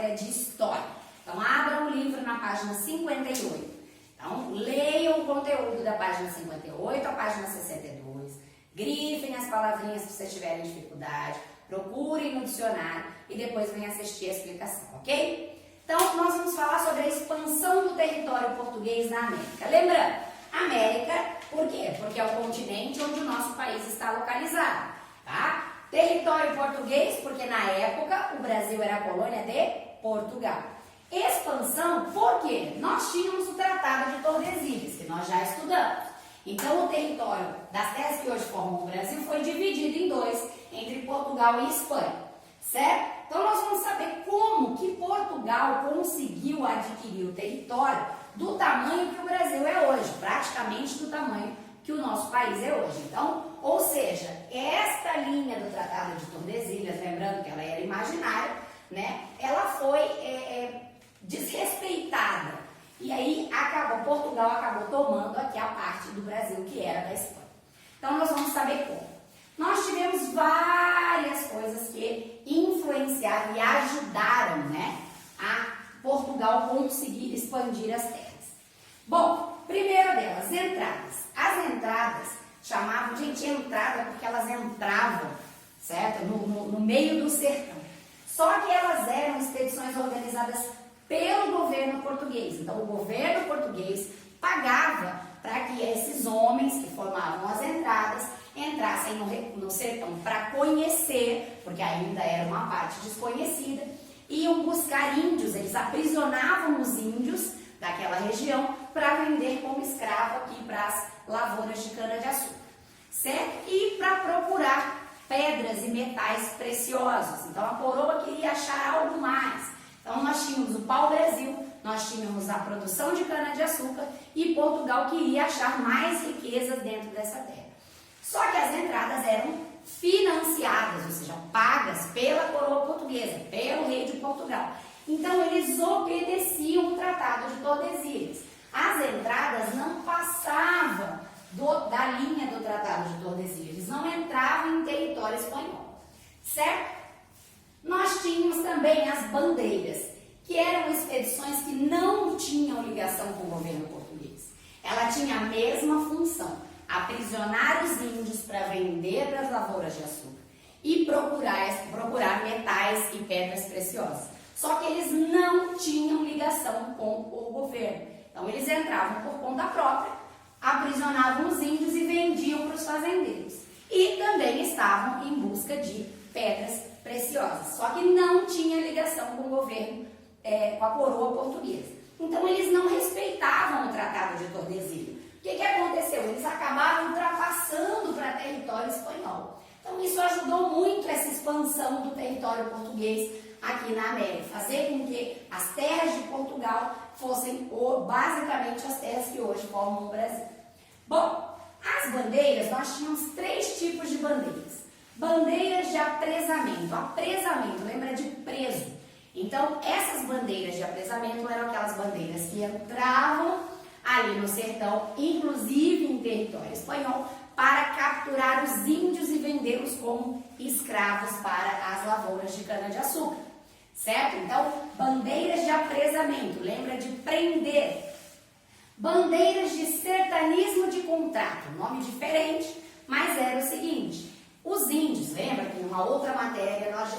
matéria de história. Então, abram o livro na página 58. Então, leiam o conteúdo da página 58 à página 62. Grifem as palavrinhas se vocês tiverem dificuldade. Procurem no dicionário e depois venham assistir a explicação, ok? Então, nós vamos falar sobre a expansão do território português na América. Lembrando, América, por quê? Porque é o continente onde o nosso país está localizado, tá? Território português, porque na época o Brasil era a colônia de Portugal. Expansão, por quê? Nós tínhamos o Tratado de Tordesilhas, que nós já estudamos. Então, o território das terras que hoje formam o Brasil foi dividido em dois, entre Portugal e Espanha, certo? Então, nós vamos saber como que Portugal conseguiu adquirir o território do tamanho que o Brasil é hoje, praticamente do tamanho que o nosso país é hoje. Então, ou seja, esta linha do Tratado de Tordesilhas, lembrando que ela era imaginária, né? Ela foi desrespeitada. E aí, Portugal acabou tomando aqui a parte do Brasil que era da Espanha. Então, nós vamos saber como. Nós tivemos várias coisas que influenciaram e ajudaram, né, a Portugal conseguir expandir as terras. Bom, primeira delas, entradas. As entradas chamavam de entrada porque elas entravam, certo? No meio do sertão. Só que elas eram expedições organizadas pelo governo português. Então, o governo português pagava para que esses homens que formavam as entradas entrassem no sertão para conhecer, porque ainda era uma parte desconhecida, iam buscar índios, eles aprisionavam os índios daquela região para vender como escravo aqui para as lavouras de cana-de-açúcar, certo? E para procurar pedras e metais preciosos. Então, a coroa queria achar algo mais. Então, nós tínhamos o pau-brasil, nós tínhamos a produção de cana-de-açúcar e Portugal queria achar mais riquezas dentro dessa terra. Só que as entradas eram financiadas, ou seja, pagas pela coroa portuguesa, pelo rei de Portugal. Então, eles obedeciam o Tratado de Tordesilhas. As entradas não passavam da linha do Tratado de Tordesilhas, eles não entravam em território espanhol, certo? Nós tínhamos também as bandeiras, que eram expedições que não tinham ligação com o governo português. Ela tinha a mesma função, aprisionar os índios para vender para as lavouras de açúcar e procurar metais e pedras preciosas. Só que eles não tinham ligação com o governo. Então, eles entravam por conta própria, aprisionavam os índios e vendiam para os fazendeiros. E também estavam em busca de pedras preciosas, só que não tinha ligação com o governo, com a coroa portuguesa. Então, eles não respeitavam o Tratado de Tordesilhas. O que aconteceu? Eles acabaram ultrapassando para território espanhol. Então, isso ajudou muito essa expansão do território português aqui na América, fazer com que as terras de Portugal fossem basicamente as terras que hoje formam o Brasil. Bom, as bandeiras, nós tínhamos 3 tipos de bandeiras. Bandeiras de apresamento. Apresamento, lembra de preso. Então, essas bandeiras de apresamento eram aquelas bandeiras que entravam ali no sertão, inclusive em território espanhol, para capturar os índios e vendê-los como escravos para as lavouras de cana-de-açúcar, certo? Então, bandeiras de apresamento, lembra de prender. Bandeiras de sertanismo de contrato, nome diferente, mas era o seguinte: os índios, lembra que em uma outra matéria nós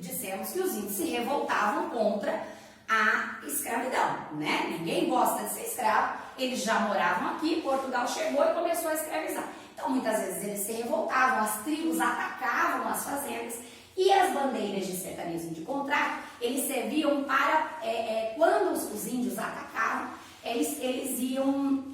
dissemos que os índios se revoltavam contra a escravidão, né? Ninguém gosta de ser escravo, eles já moravam aqui, Portugal chegou e começou a escravizar. Então, muitas vezes eles se revoltavam, as tribos atacavam as fazendas e as bandeiras de sertanismo de contrato, eles serviam para, quando os índios atacavam, eles iam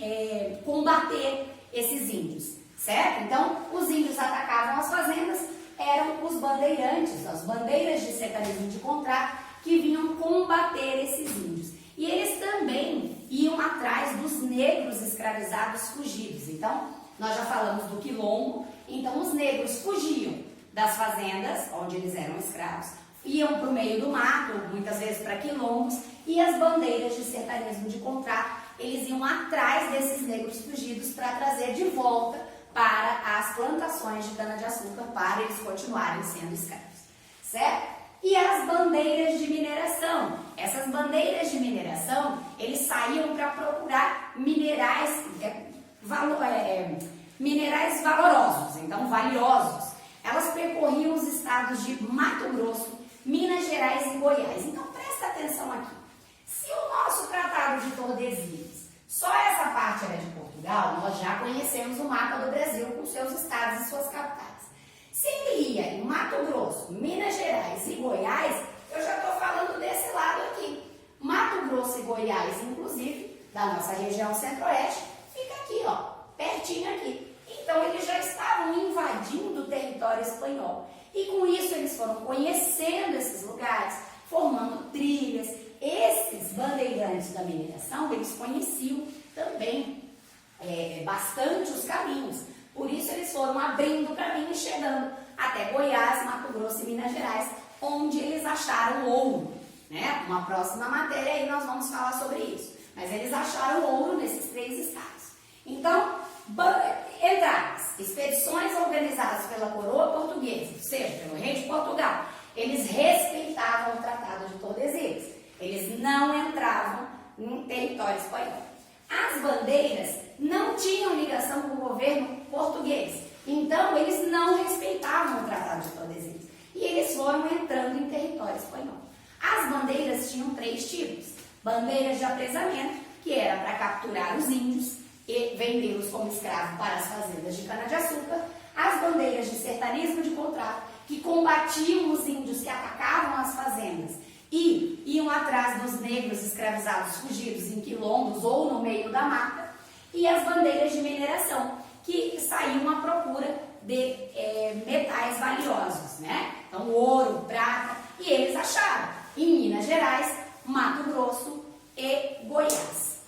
combater esses índios, certo? Então, os índios atacavam as fazendas, eram os bandeirantes, as bandeiras de sertanismo de contrato, que vinham combater esses índios. E eles também iam atrás dos negros escravizados fugidos. Então, nós já falamos do quilombo. Então, os negros fugiam das fazendas, onde eles eram escravos, iam para o meio do mato, muitas vezes para quilombos, e as bandeiras de sertanismo de contrato, eles iam atrás desses negros fugidos para trazer de volta para as plantações de cana-de-açúcar, para eles continuarem sendo escravos, certo? E as bandeiras de mineração. Essas bandeiras de mineração, eles saíam para procurar minerais, minerais valorosos, então valiosos. Elas percorriam os estados de Mato Grosso, Minas Gerais e Goiás. Então presta atenção aqui. Se o nosso Tratado de Tordesilhas, só essa parte era de Portugal, nós já conhecemos o mapa do Brasil com seus estados e suas capitais. Se ele ia em Mato Grosso, Minas Gerais e Goiás, eu já estou falando desse lado aqui. Mato Grosso e Goiás, inclusive, da nossa região centro-oeste, fica aqui, ó, pertinho aqui. Então, eles já estavam invadindo o território espanhol. E com isso, eles foram conhecendo esses lugares, formando trilhas. Esses bandeirantes da mineração, eles conheciam também bastante os caminhos. Por isso, eles foram abrindo o caminho e chegando até Goiás, Mato Grosso e Minas Gerais, onde eles acharam ouro, né? Uma próxima matéria aí nós vamos falar sobre isso. Mas eles acharam ouro nesses 3 estados. Então, entradas, expedições organizadas pela coroa portuguesa, ou seja, pelo rei de Portugal, eles respeitavam o Tratado de Tordesilhas. Eles não entravam em território espanhol. As bandeiras não tinham ligação com o governo português. Então, eles não respeitavam o Tratado de Tordesilhas. E eles foram entrando em território espanhol. As bandeiras tinham 3 tipos. Bandeiras de apresamento, que era para capturar os índios e vendê-los como escravos para as fazendas de cana-de-açúcar. As bandeiras de sertanismo de contrato, que combatiam os índios que atacavam as fazendas e iam atrás dos negros escravizados fugidos em quilombos ou no meio da mata. E as bandeiras de mineração, que saíam à procura de metais valiosos, né? Então, ouro, prata, e eles acharam em Minas Gerais, Mato Grosso e Goiás,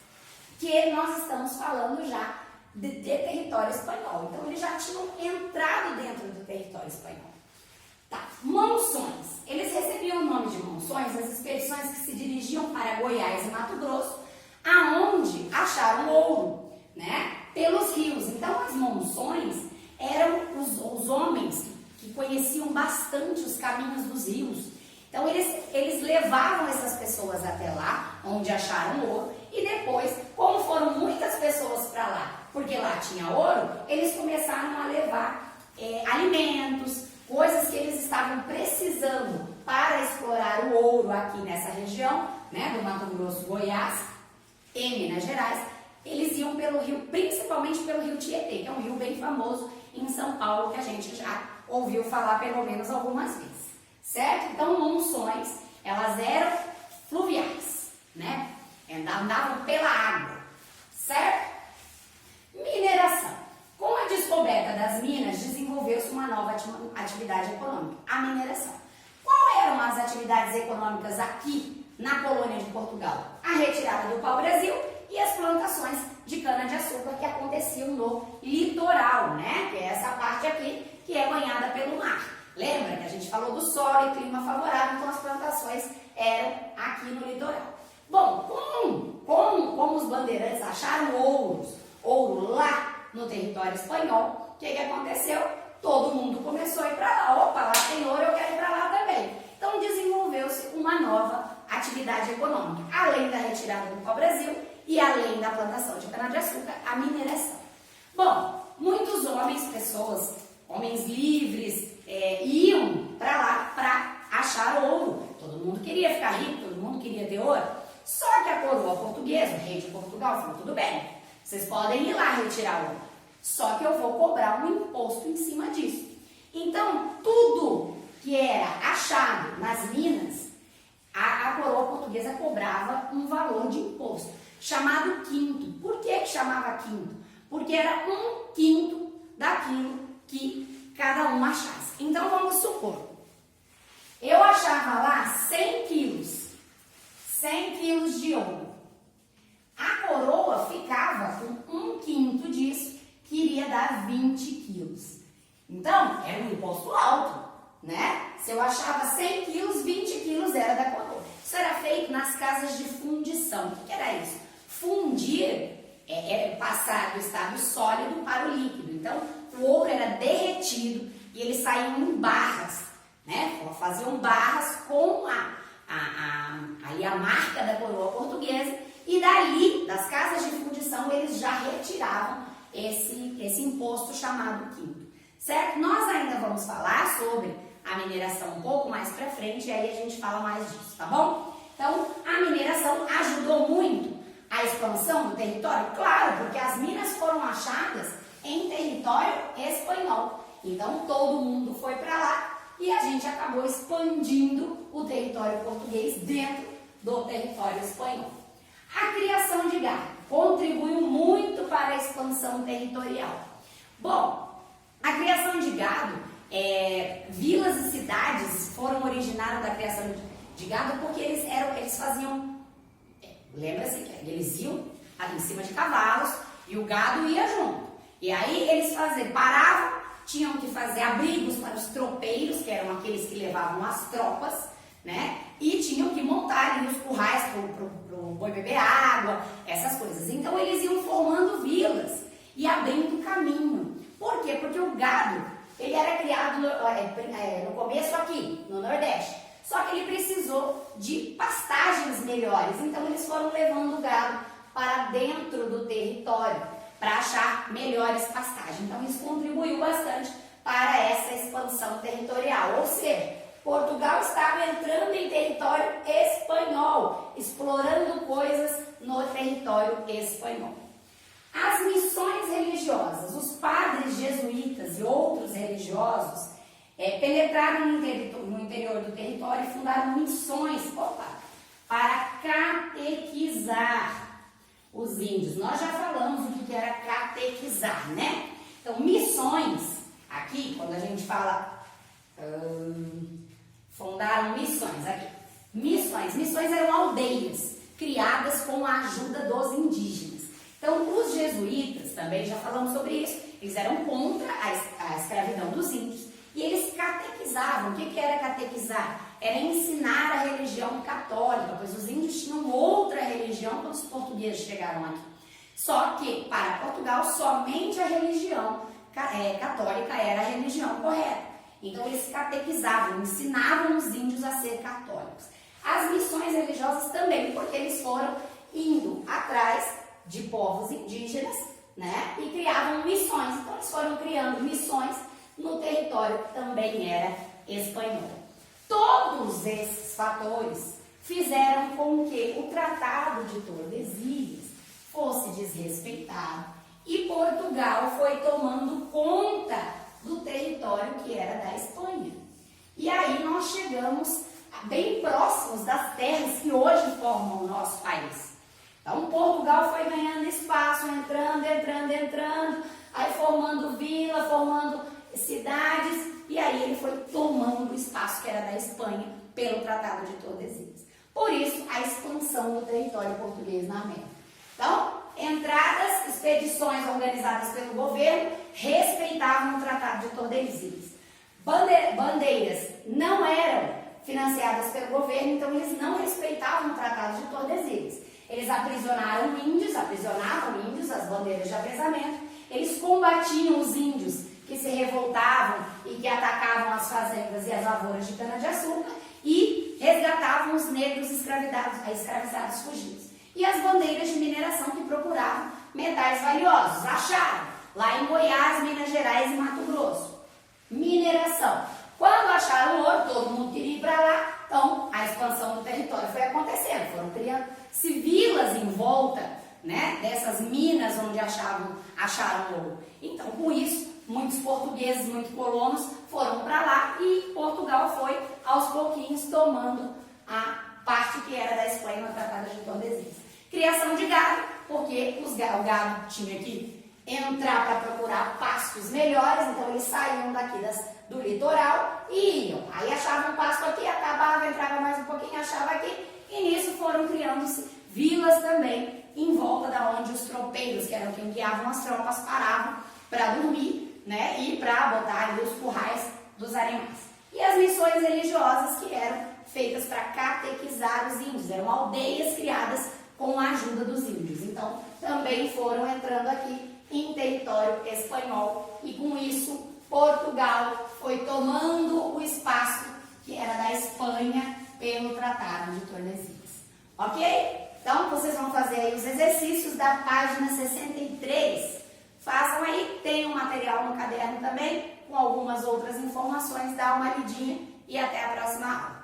que nós estamos falando já de território espanhol. Então, eles já tinham entrado dentro do território espanhol. Tá. Monções. Eles recebiam o nome de monções as expedições que se dirigiam para Goiás e Mato Grosso, aonde acharam ouro, né? Pelos rios. Então, as monções eram os homens que conheciam bastante os caminhos dos rios. Então, eles levavam essas pessoas até lá, onde acharam ouro, e depois, como foram muitas pessoas para lá, porque lá tinha ouro, eles começaram a levar alimentos, coisas que eles estavam precisando para explorar o ouro aqui nessa região, né, do Mato Grosso, Goiás e Minas Gerais. Eles iam pelo rio, principalmente pelo rio Tietê, que é um rio bem famoso em São Paulo, que a gente já ouviu falar pelo menos algumas vezes, certo? Então, monções, elas eram fluviais, né? Andavam pela água, certo? Mineração. Com a descoberta das minas, desenvolveu-se uma nova atividade econômica, a mineração. Quais eram as atividades econômicas aqui na colônia de Portugal? A retirada do pau-brasil e as plantações de cana-de-açúcar que aconteciam no litoral, né? Que é essa parte aqui que é banhada pelo mar. Lembra que a gente falou do solo e clima favorável, então as plantações eram aqui no litoral. Bom, como os bandeirantes acharam ouro lá no território espanhol, o que aconteceu? Todo mundo começou a ir para lá. Opa, lá tem ouro, eu quero ir para lá também. Então desenvolveu-se uma nova atividade econômica, além da retirada do pau-brasil e além da plantação de cana-de-açúcar, a mineração. Bom, muitos homens livres, iam para lá para achar ouro. Todo mundo queria ficar rico, todo mundo queria ter ouro. Só que a coroa portuguesa, o rei de Portugal, falou, tudo bem, vocês podem ir lá retirar ouro, só que eu vou cobrar um imposto em cima disso. Então, tudo que era achado nas minas, a coroa portuguesa cobrava um valor de imposto, chamado quinto. Por que chamava quinto? Porque era 1/5 daquilo que cada um achasse. Então, vamos supor, eu achava lá 100 quilos de ouro. A coroa ficava com 1/5 disso, que iria dar 20 quilos. Então, era um imposto alto, né? Se eu achava 100 quilos, 20 quilos era da coroa. Isso era feito nas casas de fundição. O que era isso? Fundir é passar do estado sólido para o líquido. Então, o ouro era derretido e ele saía em barras, né? Faziam barras com ali a marca da coroa portuguesa, e dali, das casas de fundição, eles já retiravam esse imposto chamado quinto, certo? Nós ainda vamos falar sobre a mineração um pouco mais pra frente, e aí a gente fala mais disso, tá bom? Então, a mineração ajudou muito a expansão do território? Claro, porque as minas foram achadas em território espanhol. Então, todo mundo foi para lá e a gente acabou expandindo o território português dentro do território espanhol. A criação de gado contribuiu muito para a expansão territorial. Bom, a criação de gado, vilas e cidades foram originadas da criação de gado porque eles faziam, lembra-se que eles iam ali em cima de cavalos e o gado ia junto. E aí eles paravam, tinham que fazer abrigos para os tropeiros, que eram aqueles que levavam as tropas, né? E tinham que montar ali os currais para o boi beber água, essas coisas. Então eles iam formando vilas e abrindo caminho. Por quê? Porque o gado, ele era criado no começo aqui, no Nordeste. Só que ele precisou de pastagens melhores. Então eles foram levando o gado para dentro do território, para achar melhores pastagens. Então isso contribuiu bastante para essa expansão territorial. Ou seja, Portugal estava entrando em território espanhol, explorando coisas no território espanhol. As missões religiosas, os padres jesuítas e outros religiosos penetraram no interior do território e fundaram missões para catequizar os índios. Nós já falamos o que era catequizar, né? Então, missões, aqui, quando a gente fala, fundaram missões, aqui. Missões eram aldeias criadas com a ajuda dos indígenas. Então, os jesuítas, também já falamos sobre isso, eles eram contra a escravidão dos índios e eles catequizavam. O que era catequizar? Era ensinar a religião católica, pois os índios tinham outra religião quando os portugueses chegaram aqui. Só que, para Portugal, somente a religião católica era a religião correta. Então, eles catequizavam, ensinavam os índios a ser católicos. As missões religiosas também, porque eles foram indo atrás de povos indígenas, né? E criavam missões. Então, eles foram criando missões no território que também era espanhol. Todos esses fatores fizeram com que o Tratado de Tordesilhas fosse desrespeitado e Portugal foi tomando conta do território que era da Espanha. E aí nós chegamos bem próximos das terras que hoje formam o nosso país. Então Portugal foi ganhando espaço, entrando, aí formando vila, formando cidades, e aí ele foi tomando o espaço que era da Espanha pelo Tratado de Tordesilhas. Por isso, a expansão do território português na América. Então, entradas, expedições organizadas pelo governo respeitavam o Tratado de Tordesilhas. Bandeiras não eram financiadas pelo governo, então eles não respeitavam o Tratado de Tordesilhas. Eles aprisionavam índios, as bandeiras de aprisionamento, eles combatiam os índios que se revoltavam e que atacavam as fazendas e as lavouras de cana-de-açúcar e resgatavam os negros escravizados fugidos. E as bandeiras de mineração que procuravam metais valiosos. Acharam lá em Goiás, Minas Gerais e Mato Grosso. Mineração. Quando acharam ouro, todo mundo queria ir para lá, então a expansão do território foi acontecendo. Foram criando-se vilas em volta, né, dessas minas onde acharam ouro. Então, com isso, muitos portugueses, muitos colonos foram para lá e Portugal foi, aos pouquinhos, tomando a parte que era da Espanha no Tratado de Tordesilhas. Criação de gado, porque o gado tinha que entrar para procurar pastos melhores, então eles saíam daqui do litoral e iam. Aí achavam um pasto aqui, acabava, entrava mais um pouquinho, achava aqui, e nisso foram criando-se vilas também em volta da onde os tropeiros, que eram quem guiavam as tropas, paravam para dormir, né, e para botar ali os currais dos animais. E as missões religiosas que eram feitas para catequizar os índios, eram aldeias criadas com a ajuda dos índios. Então, também foram entrando aqui em território espanhol e com isso Portugal foi tomando o espaço que era da Espanha, pelo Tratado de Tordesilhas. Ok? Então, vocês vão fazer aí os exercícios da página 63. Façam aí, tem um material no caderno também, com algumas outras informações, dá uma lidinha e até a próxima aula.